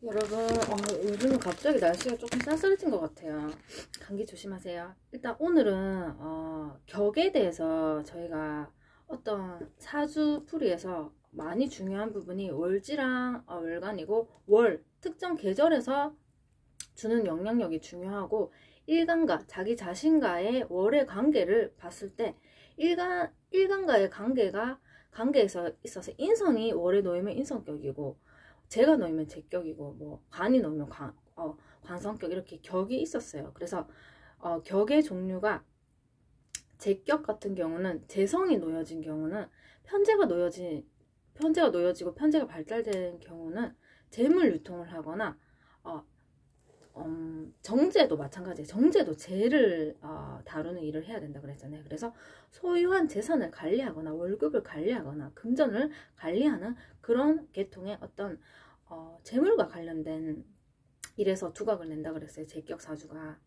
여러분, 요즘은 갑자기 날씨가 조금 쌀쌀해진 것 같아요. 감기 조심하세요. 일단 오늘은 격에 대해서 저희가 어떤 사주풀이에서 많이 중요한 부분이 월지랑 월간이고, 월 특정 계절에서 주는 영향력이 중요하고, 일간과 자기 자신과의 월의 관계를 봤을 때 일간과의 관계에서 있어서 인성이 월에 놓이면 인성격이고, 제가 놓이면 제격이고, 뭐 관이 놓이면 관성격, 이렇게 격이 있었어요. 그래서 격의 종류가, 제격 같은 경우는, 재성이 놓여진 경우는, 편제가 놓여지고 편제가 발달된 경우는 재물 유통을 하거나, 어, 정제도 마찬가지예요. 정제도 재를 다루는 일을 해야 된다 그랬잖아요. 그래서 소유한 재산을 관리하거나 월급을 관리하거나 금전을 관리하는 그런 계통의 어떤 재물과 관련된 일에서 두각을 낸다 그랬어요. 제격 사주가.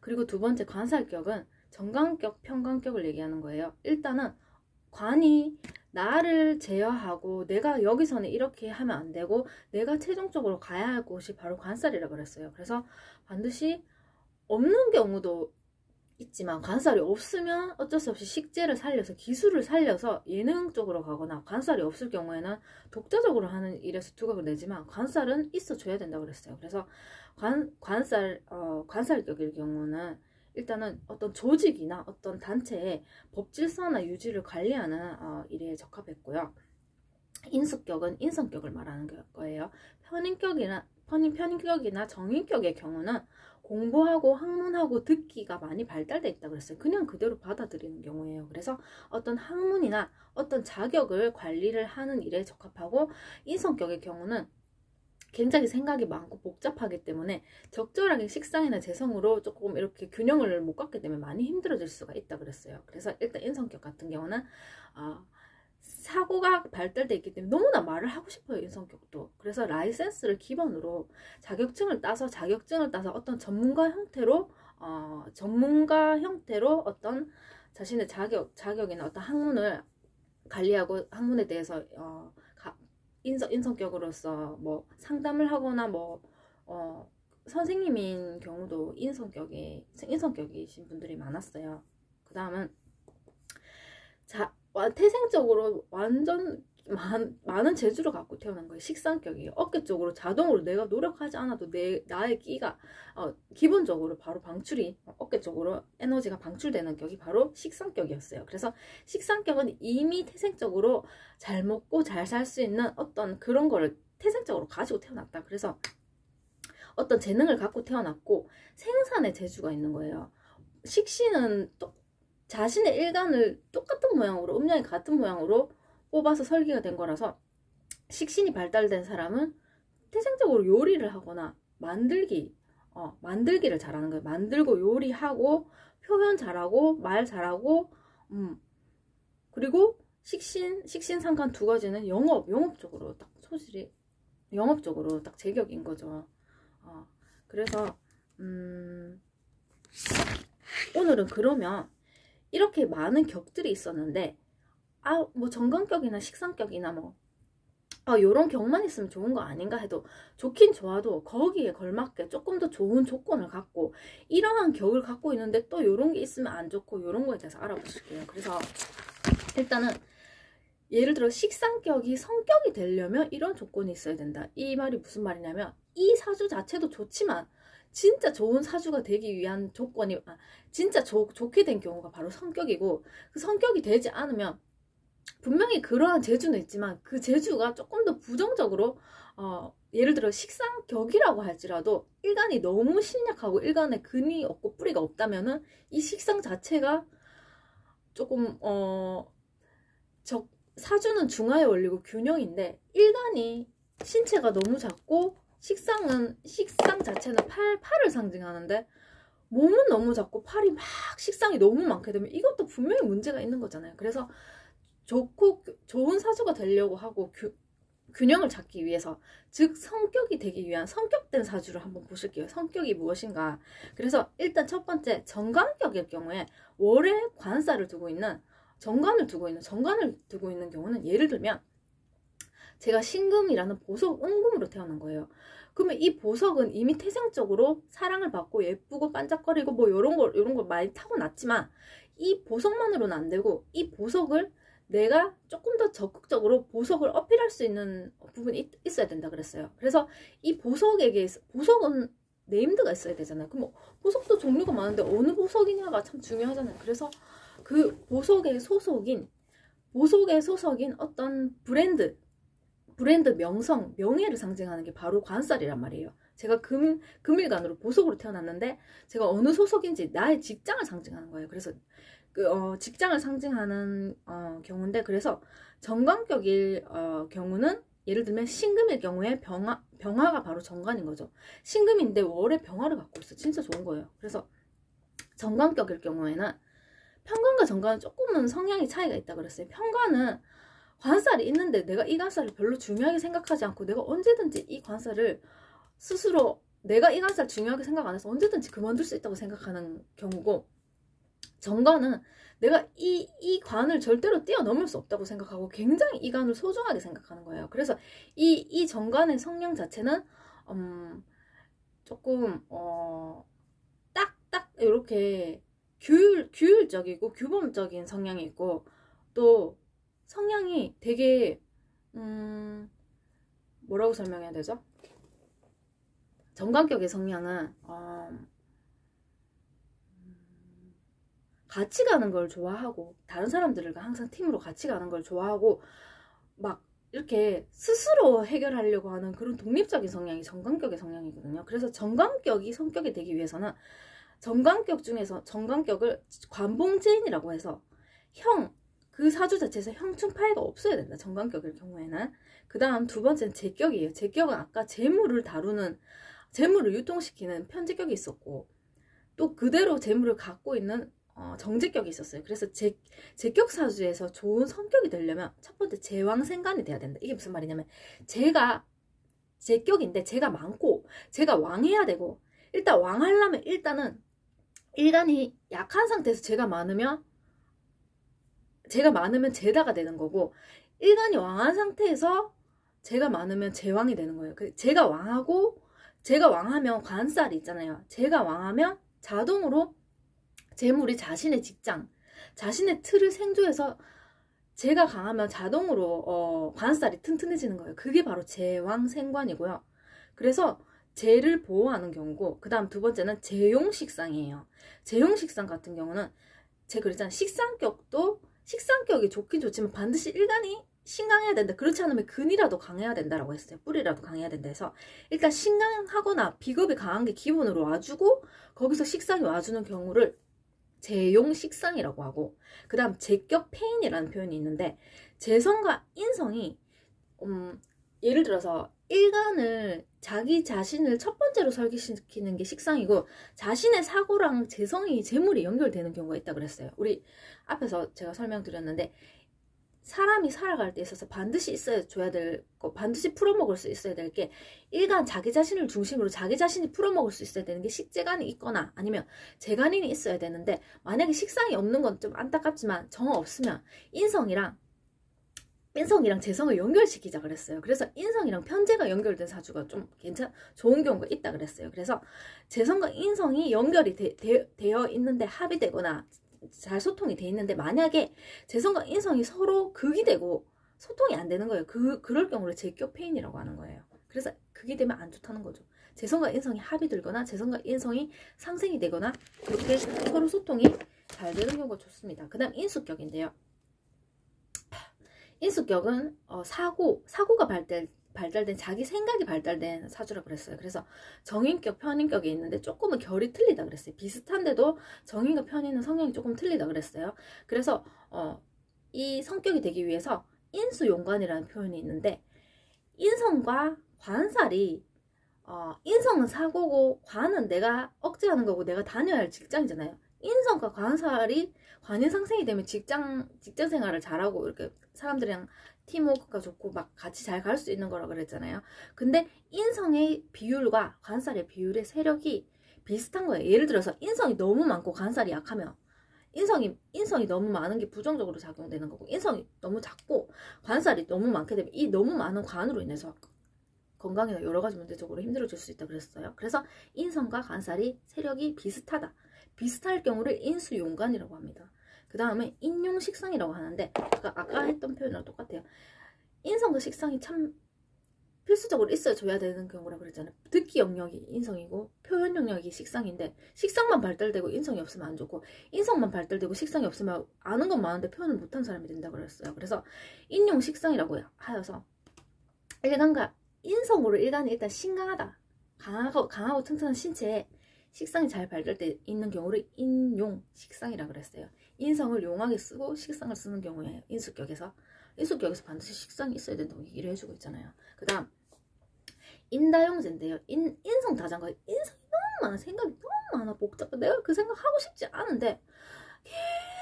그리고 두 번째 관살격은 정관격, 편관격을 얘기하는 거예요. 일단은 관이 나를 제어하고, 내가 여기서는 이렇게 하면 안 되고 내가 최종적으로 가야 할 곳이 바로 관살이라 그랬어요. 그래서 반드시 없는 경우도 있지만, 관살이 없으면 어쩔 수 없이 식재를 살려서, 기술을 살려서 예능 쪽으로 가거나, 관살이 없을 경우에는 독자적으로 하는 일에서 두각을 내지만 관살은 있어줘야 된다고 그랬어요. 그래서 관살격일 경우는 일단은 어떤 조직이나 어떤 단체의 법 질서나 유지를 관리하는 일에 적합했고요. 인수격은 인성격을 말하는 거예요. 편인격이나 정인격의 경우는 공부하고 학문하고 듣기가 많이 발달돼 있다고 그랬어요. 그냥 그대로 받아들이는 경우예요. 그래서 어떤 학문이나 어떤 자격을 관리를 하는 일에 적합하고, 인성격의 경우는 굉장히 생각이 많고 복잡하기 때문에 적절하게 식상이나 재성으로 조금 이렇게 균형을 못 갖게 되면 많이 힘들어질 수가 있다 그랬어요. 그래서 일단 인성격 같은 경우는 사고가 발달돼 있기 때문에 너무나 말을 하고 싶어요, 인성격도. 그래서 라이센스를 기반으로 자격증을 따서 어떤 전문가 형태로 어떤 자신의 자격이나 어떤 학문을 관리하고, 학문에 대해서 인성격으로서 뭐 상담을 하거나, 뭐 선생님인 경우도 인성격이신 분들이 많았어요. 그 다음은 태생적으로 완전 많은 재주를 갖고 태어난 거예요. 식상격이에요. 어깨 쪽으로 자동으로 내가 노력하지 않아도 나의 끼가 기본적으로 바로 방출이, 어깨 쪽으로 에너지가 방출되는 격이 바로 식상격이었어요. 그래서 식상격은 이미 태생적으로 잘 먹고 잘 살 수 있는 어떤 그런 거를 태생적으로 가지고 태어났다. 그래서 어떤 재능을 갖고 태어났고 생산의 재주가 있는 거예요. 식신은 또 자신의 일간을 똑같은 모양으로, 음양이 같은 모양으로 뽑아서 설계가 된 거라서, 식신이 발달된 사람은 태생적으로 요리를 하거나 만들기를 잘하는 거예요. 만들고 요리하고 표현 잘하고 말 잘하고, 그리고 식신상관 두 가지는 영업적으로 딱 소질이, 영업적으로 딱 제격인 거죠. 그래서 오늘은 그러면 이렇게 많은 격들이 있었는데, 뭐 정관격이나 식상격이나 요런 격만 있으면 좋은 거 아닌가 해도 좋긴 좋아도, 거기에 걸맞게 조금 더 좋은 조건을 갖고 이러한 격을 갖고 있는데 또 요런 게 있으면 안 좋고, 요런 거에 대해서 알아보실게요. 그래서 일단은 예를 들어 식상격이 성격이 되려면 이런 조건이 있어야 된다. 이 말이 무슨 말이냐면, 이 사주 자체도 좋지만 진짜 좋은 사주가 되기 위한 조건이, 진짜 좋게 된 경우가 바로 성격이고, 그 성격이 되지 않으면 분명히 그러한 재주는 있지만 그 재주가 조금 더 부정적으로, 예를 들어 식상격이라고 할지라도 일간이 너무 신약하고 일간에 근이 없고 뿌리가 없다면은 이 식상 자체가 조금 사주는 중화의 원리고 균형인데, 일간이 신체가 너무 작고, 식상 자체는 팔을 상징하는데 몸은 너무 작고 팔이 식상이 너무 많게 되면 이것도 분명히 문제가 있는 거잖아요. 그래서 좋은 사주가 되려고 하고 균형을 찾기 위해서, 즉 성격이 되기 위한 성격된 사주를 한번 보실게요. 성격이 무엇인가. 그래서 일단 첫 번째, 정관격일 경우에 월에 정관을 두고 있는 경우는, 예를 들면 제가 신금이라는 보석 은금으로 태어난 거예요. 그러면 이 보석은 이미 태생적으로 사랑을 받고 예쁘고 반짝거리고 뭐 이런 걸 많이 타고났지만 이 보석만으로는 안 되고 이 보석을 내가 조금 더 적극적으로 보석을 어필할 수 있는 부분이 있어야 된다 그랬어요. 그래서 이 보석은 네임드가 있어야 되잖아요. 그럼 뭐 보석도 종류가 많은데 어느 보석이냐가 참 중요하잖아요. 그래서 그 보석의 소속인 어떤 브랜드 명성, 명예를 상징하는 게 바로 관살이란 말이에요. 제가 금일간으로 보석으로 태어났는데 제가 어느 소속인지 나의 직장을 상징하는 거예요. 그래서 직장을 상징하는 경우인데, 그래서 정관격일 경우는 예를 들면 신금일 경우에 병화가 바로 정관인 거죠. 신금인데 월에 병화를 갖고 있어. 진짜 좋은 거예요. 그래서 정관격일 경우에는 편관과 정관은 조금은 성향이 차이가 있다 그랬어요. 편관은 관살이 있는데 내가 이 관살을 별로 중요하게 생각하지 않고 내가 언제든지 이 관살을 스스로 내가 이 관살 중요하게 생각 안 해서 언제든지 그만둘 수 있다고 생각하는 경우고, 정관은 내가 이 관을 절대로 뛰어넘을 수 없다고 생각하고 굉장히 이 관을 소중하게 생각하는 거예요. 그래서 이 정관의 성향 자체는 조금 딱딱 이렇게 규율적이고 규범적인 성향이 있고, 또 성향이 되게 뭐라고 설명해야 되죠? 정관격의 성향은 같이 가는 걸 좋아하고 다른 사람들과 항상 팀으로 같이 가는 걸 좋아하고 막 이렇게 스스로 해결하려고 하는 그런 독립적인 성향이 정관격의 성향이거든요. 그래서 정관격이 성격이 되기 위해서는 정관격 중에서 정관격을 관봉제인이라고 해서 그 사주 자체에서 형충파해가 없어야 된다. 정관격일 경우에는. 그 다음 두 번째는 제격이에요. 제격은 아까 재물을 유통시키는 편제격이 있었고, 또 그대로 재물을 갖고 있는 정제격이 있었어요. 그래서 제격 사주에서 좋은 성격이 되려면 첫 번째 제왕생관이 돼야 된다. 이게 무슨 말이냐면 제가 제격인데 제가 많고 제가 왕해야 되고, 일단 왕하려면 일단은 일간이 약한 상태에서 제가 많으면 제다가 되는 거고, 일간이 왕한 상태에서 제가 많으면 제왕이 되는 거예요. 제가 왕하면 관살이 있잖아요. 제가 왕하면 자동으로 재물이 자신의 직장, 자신의 틀을 생조해서 제가 강하면 자동으로 관살이 튼튼해지는 거예요. 그게 바로 제왕생관이고요. 그래서 재를 보호하는 경우고, 그 다음 두 번째는 재용식상이에요. 재용식상 같은 경우는 제가 그랬잖아요. 식상격이 좋긴 좋지만 반드시 일간이 신강해야 된다. 그렇지 않으면 근이라도 강해야 된다라고 했어요. 뿌리라도 강해야 된다 해서 일단 신강하거나 비겁이 강한 게 기본으로 와주고 거기서 식상이 와주는 경우를 재용식상이라고 하고, 그 다음 제격패인이라는 표현이 있는데, 재성과 인성이 예를 들어서 일간을 자기 자신을 첫 번째로 설계시키는 게 식상이고, 자신의 사고랑 재성이 재물이 연결되는 경우가 있다 그랬어요. 우리 앞에서 제가 설명드렸는데, 사람이 살아갈 때 있어서 반드시 있어줘야 될 거, 반드시 풀어먹을 수 있어야 될 게, 일간 자기 자신을 중심으로 자기 자신이 풀어먹을 수 있어야 되는 게 식재간이 있거나 아니면 재간인이 있어야 되는데, 만약에 식상이 없는 건 좀 안타깝지만 정 없으면 인성이랑 재성을 연결시키자 그랬어요. 그래서 인성이랑 편재가 연결된 사주가 좀 좋은 경우가 있다 그랬어요. 그래서 재성과 인성이 연결이 되어 있는데 합의되거나 잘 소통이 돼 있는데, 만약에 재성과 인성이 서로 극이 되고 소통이 안 되는 거예요. 그럴 경우를 제격패인이라고 하는 거예요. 그래서 극이 되면 안 좋다는 거죠. 재성과 인성이 합이 들거나 재성과 인성이 상생이 되거나 그렇게 서로 소통이 잘 되는 경우가 좋습니다. 그 다음 인수격인데요. 인수격은 사고가 발달된 자기 생각이 발달된 사주라 그랬어요. 그래서 정인격, 편인격이 있는데 조금은 결이 틀리다 그랬어요. 비슷한데도 정인과 편인은 성향이 조금 틀리다 그랬어요. 그래서 이 성격이 되기 위해서 인수용관이라는 표현이 있는데, 인성과 관살이 인성은 사고고 관은 내가 억제하는 거고 내가 다녀야 할 직장이잖아요. 인성과 관살이 관인상생이 되면 직장 생활을 잘하고 이렇게 사람들이랑 팀워크가 좋고 막 같이 잘 갈 수 있는 거라 그랬잖아요. 근데 인성의 비율과 관살의 비율의 세력이 비슷한 거예요. 예를 들어서 인성이 너무 많고 관살이 약하면 인성이 너무 많은 게 부정적으로 작용되는 거고, 인성이 너무 작고 관살이 너무 많게 되면 이 너무 많은 관으로 인해서 건강이나 여러 가지 문제적으로 힘들어질 수 있다 그랬어요. 그래서 인성과 관살이 세력이 비슷하다. 비슷할 경우를 인수용관이라고 합니다. 그 다음에 인용식상이라고 하는데, 아까 했던 표현이랑 똑같아요. 인성과 식상이 참 필수적으로 있어줘야 되는 경우라 그랬잖아요. 듣기 영역이 인성이고 표현 영역이 식상인데, 식상만 발달되고 인성이 없으면 안 좋고, 인성만 발달되고 식상이 없으면 아는 건 많은데 표현을 못한 사람이 된다 그랬어요. 그래서 인용식상이라고 하여서 인성으로 일간이 일단 신강하다, 강하고 튼튼한 신체에 식상이 잘 발달돼 있는 경우를 인용식상이라 그랬어요. 인성을 용하게 쓰고 식상을 쓰는 경우에 인수격에서 반드시 식상이 있어야 된다고 얘기를 해주고 있잖아요. 그 다음 인다용제인데요. 인성다장과 인성이 너무 많아, 생각이 너무 많아, 복잡해. 내가 그 생각 하고 싶지 않은데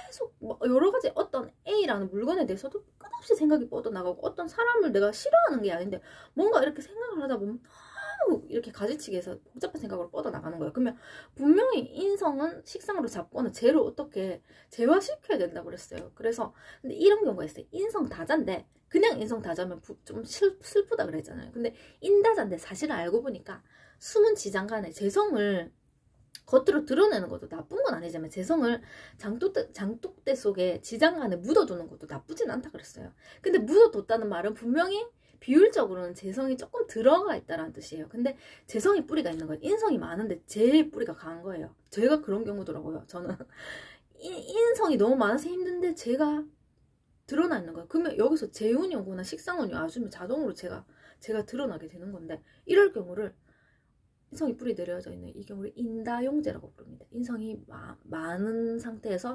계속 여러 가지 어떤 A라는 물건에 대해서도 끝없이 생각이 뻗어나가고, 어떤 사람을 내가 싫어하는 게 아닌데 뭔가 이렇게 생각을 하다 보면 너무 이렇게 가지치기 해서 복잡한 생각으로 뻗어나가는 거예요. 그러면 분명히 인성은 식상으로 잡거나 쟤를 어떻게 재화시켜야 된다고 그랬어요. 그래서 근데 이런 경우가 있어요. 인성 다자인데 그냥 인성 다자면 좀 슬프다 그랬잖아요. 근데 인다자인데 사실 알고 보니까 숨은 지장간에 재성을 겉으로 드러내는 것도 나쁜 건 아니지만 재성을 장독대 속에 지장 안에 묻어두는 것도 나쁘진 않다 그랬어요. 근데 묻어뒀다는 말은 분명히 비율적으로는 재성이 조금 들어가 있다는 뜻이에요. 근데 재성이 뿌리가 있는 거예요. 인성이 많은데 제 뿌리가 강한 거예요. 제가 그런 경우더라고요. 저는 인성이 너무 많아서 힘든데 제가 드러나 있는 거예요. 그러면 여기서 재운이 오거나 식상운이 와주면 자동으로 제가 드러나게 되는 건데, 이럴 경우를 인성이 뿌리 내려져 있는 이 경우를 인다용제라고 부릅니다. 인성이 많은 상태에서